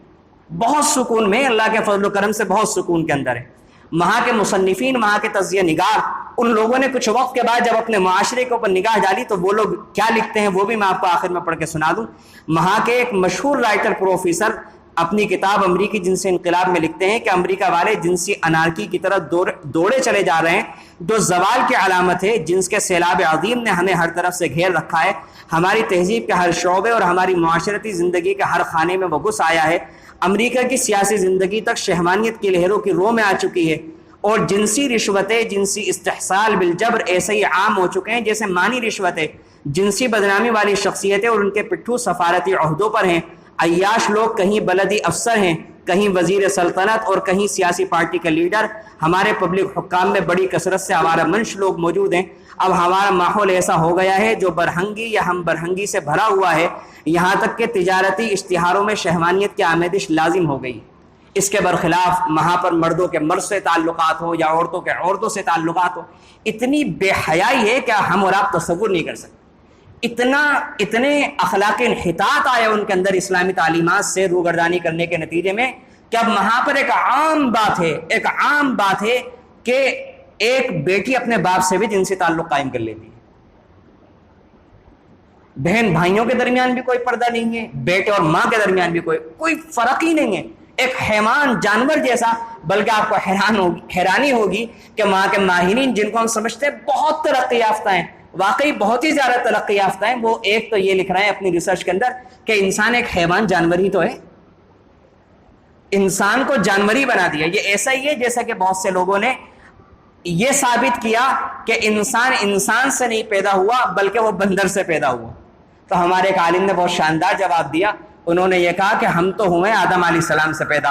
بہت سکون میں، اللہ کے فضل و کرم سے بہت سکون کے اندر ہے۔ وہاں کے مصنفین، وہاں کے تجزیہ نگار، ان لوگوں نے کچھ وقت کے بعد جب اپنے معاشرے کے اوپر نگاہ ڈالی تو وہ لوگ کیا لکھتے ہیں وہ بھی میں آپ کو آخر میں پڑھ کے سنا دوں۔ وہاں کے ایک مشہور رائٹر پروفیسر اپنی کتاب امریکی جنسی انقلاب میں لکھتے ہیں کہ امریکہ والے جنسی انارکی کی طرف دوڑے چلے جا رہے ہیں، جو زوال کی علامت ہے، جنس کے سیلاب عظیم نے ہمیں ہر طرف سے گھیر رکھا ہے، ہماری تہذیب کے ہر شعبے اور ہماری معاشرتی زندگی کے ہر خانے میں وہ گھس آیا ہے، امریکہ کی سیاسی زندگی تک شہوانیت کی لہروں کی رو میں آ چکی ہے، اور جنسی رشوتیں، جنسی استحصال بالجبر ایسے ہی عام ہو چکے ہیں جیسے مانی رشوتیں، جنسی بدنامی والی شخصیتیں اور ان کے پٹھو سفارتی عہدوں پر ہیں، عیاش لوگ کہیں بلدی افسر ہیں، کہیں وزیر سلطنت اور کہیں سیاسی پارٹی کے لیڈر، ہمارے پبلک حکام میں بڑی کثرت سے آوارہ منش لوگ موجود ہیں۔ اب ہمارا ماحول ایسا ہو گیا ہے جو برہنگی یا ہم برہنگی سے بھرا ہوا ہے، یہاں تک کہ تجارتی اشتہاروں میں شہوانیت کی آمیزش لازم ہو گئی۔ اس کے برخلاف وہاں پر مردوں کے مرد سے تعلقات ہو یا عورتوں کے عورتوں سے تعلقات ہو، اتنی بے حیائی ہے کہ ہم اور آپ تصور نہیں کر سکتے، اتنے اخلاق انحطاط آئے ان کے اندر اسلامی تعلیمات سے روگردانی کرنے کے نتیجے میں کہ اب وہاں پر ایک عام بات ہے کہ ایک بیٹی اپنے باپ سے بھی جنسی تعلق قائم کر لیتی ہے، بہن بھائیوں کے درمیان بھی کوئی پردہ نہیں ہے، بیٹے اور ماں کے درمیان بھی کوئی فرق ہی نہیں ہے، ایک حیوان جانور جیسا۔ بلکہ آپ کو حیرانی ہوگی کہ وہاں کے ماہرین جن کو ہم سمجھتے ہیں بہت ترقی یافتہ ہیں، واقعی بہت ہی زیادہ ترقی یافتہ ہیں، وہ ایک تو یہ لکھ رہے ہیں اپنی ریسرچ کے اندر کہ انسان ایک حیوان جانور ہی تو ہے، انسان کو جانوری بنا دیا۔ یہ ایسا ہی ہے جیسا کہ بہت سے لوگوں نے یہ ثابت کیا کہ انسان سے نہیں پیدا ہوا بلکہ وہ بندر سے پیدا ہوا۔ تو ہمارے ایک عالم نے بہت شاندار جواب دیا، انہوں نے یہ کہا کہ ہم تو ہوئے آدم علیہ السلام سے پیدا،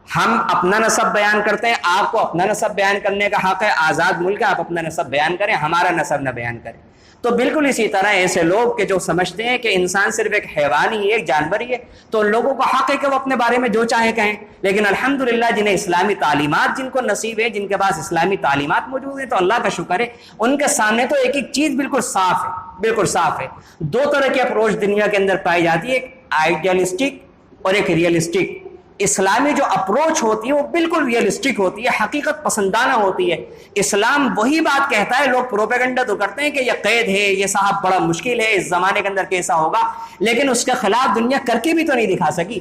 ہم اپنا نسب بیان کرتے ہیں، آپ کو اپنا نسب بیان کرنے کا حق ہے، آزاد ملک ہے، آپ اپنا نسب بیان کریں، ہمارا نسب نہ بیان کریں۔ تو بالکل اسی طرح ایسے لوگ کہ جو سمجھتے ہیں کہ انسان صرف ایک حیوان ہی ہے، ایک جانور ہی ہے، تو ان لوگوں کا حق ہے کہ وہ اپنے بارے میں جو چاہے کہیں، لیکن الحمدللہ جنہیں اسلامی تعلیمات جن کو نصیب ہے، جن کے پاس اسلامی تعلیمات موجود ہیں، تو اللہ کا شکر ہے، ان کے سامنے تو ایک چیز بالکل صاف ہے، بالکل صاف ہے۔ دو طرح کی اپروچ دنیا کے اندر پائی جاتی ہے، ایک آئیڈیلسٹک اور ایک ریئلسٹک۔ اسلامی جو اپروچ ہوتی ہے وہ بالکل ریئلسٹک ہوتی ہے، حقیقت پسندانہ ہوتی ہے۔ اسلام وہی بات کہتا ہے، لوگ پروپیگنڈا تو کرتے ہیں کہ یہ قید ہے، یہ صاحب بڑا مشکل ہے، اس زمانے کے اندر کیسا ہوگا، لیکن اس کے خلاف دنیا کر کے بھی تو نہیں دکھا سکی۔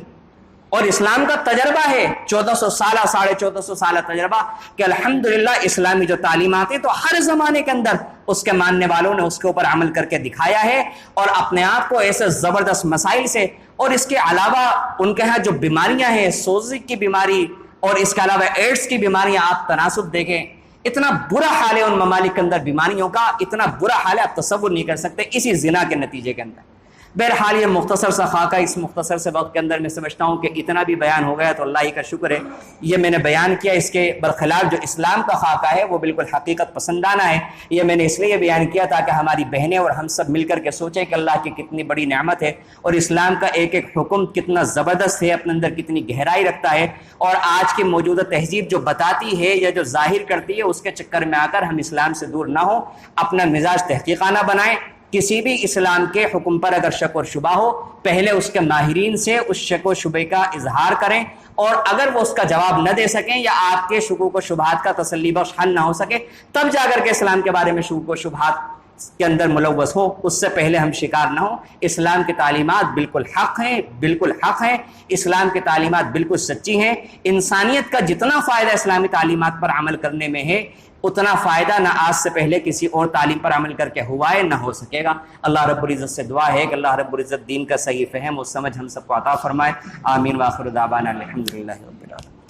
اور اسلام کا تجربہ ہے 1400 سالہ 1450 سالہ تجربہ کہ الحمدللہ اسلامی جو تعلیمات ہیں تو ہر زمانے کے اندر اس کے ماننے والوں نے اس کے اوپر عمل کر کے دکھایا ہے، اور اپنے آپ کو ایسے زبردست مسائل سے، اور اس کے علاوہ ان کے ہاں جو بیماریاں ہیں، سوزک کی بیماری اور اس کے علاوہ ایڈز کی بیماریاں، آپ تناسب دیکھیں، اتنا برا حال ہے ان ممالک کے اندر بیماریوں کا، اتنا برا حال ہے آپ تصور نہیں کر سکتے اسی زنا کے نتیجے کے اندر۔ بہرحال یہ مختصر سا خاکہ، اس مختصر سے وقت کے اندر میں سمجھتا ہوں کہ اتنا بھی بیان ہو گیا تو اللہ ہی کا شکر ہے۔ یہ میں نے بیان کیا، اس کے برخلاف جو اسلام کا خاکہ ہے وہ بالکل حقیقت پسندانہ ہے۔ یہ میں نے اس لیے بیان کیا تاکہ ہماری بہنیں اور ہم سب مل کر کے سوچیں کہ اللہ کی کتنی بڑی نعمت ہے، اور اسلام کا ایک ایک حکم کتنا زبردست ہے، اپنے اندر کتنی گہرائی رکھتا ہے، اور آج کی موجودہ تہذیب جو بتاتی ہے یا جو ظاہر کرتی ہے اس کے چکر میں آ کر ہم اسلام سے دور نہ ہوں، اپنا مزاج تحقیقانہ بنائیں۔ کسی بھی اسلام کے حکم پر اگر شک اور شبہ ہو، پہلے اس کے ماہرین سے اس شک و شبہ کا اظہار کریں، اور اگر وہ اس کا جواب نہ دے سکیں یا آپ کے شکوک و شبہات کا تسلی بخش حل نہ ہو سکے تب جا کر کے اسلام کے بارے میں شکوک و شبہات کے اندر ملوث ہو، اس سے پہلے ہم شکار نہ ہوں۔ اسلام کی تعلیمات بالکل حق ہیں، بالکل حق ہیں، اسلام کی تعلیمات بالکل سچی ہیں۔ انسانیت کا جتنا فائدہ اسلامی تعلیمات پر عمل کرنے میں ہے اتنا فائدہ نہ آج سے پہلے کسی اور تعلیم پر عمل کر کے ہوا ہے نہ ہو سکے گا۔ اللہ رب العزت سے دعا ہے کہ اللہ رب العزت دین کا صحیح فہم اور سمجھ ہم سب کو عطا فرمائے۔ آمین۔ وآخر دعوانا الحمدللہ رب العالمین۔